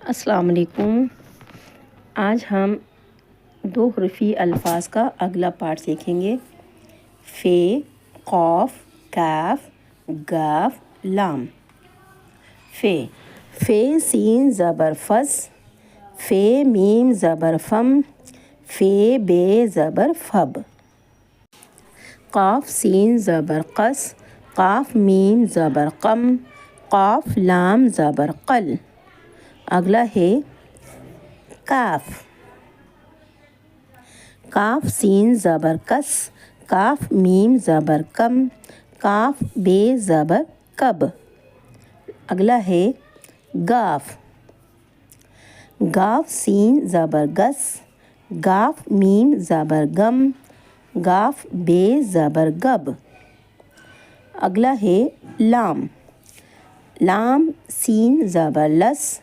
السلام علیکم۔ آج ہم دو حرفی الفاظ کا اگلا پارٹ سیکھیں گے۔ فے، قاف، کاف، گاف، لام۔ فے، فے سین زبر فس، فے میم زبر فم، فے بے زبر فب۔ قاف سین زبر قس، قاف میم زبر قم، قاف لام زبر قل۔ اگلا ہے کاف۔ کاف سین زبر کس، کاف میم زبر کم، کاف بے زبر کب۔ اگلا ہے گاف۔ گاف سین زبر گس، گاف میم زبر گم، گاف بے زبر گب۔ اگلا ہے لام۔ لام سین زبر لس،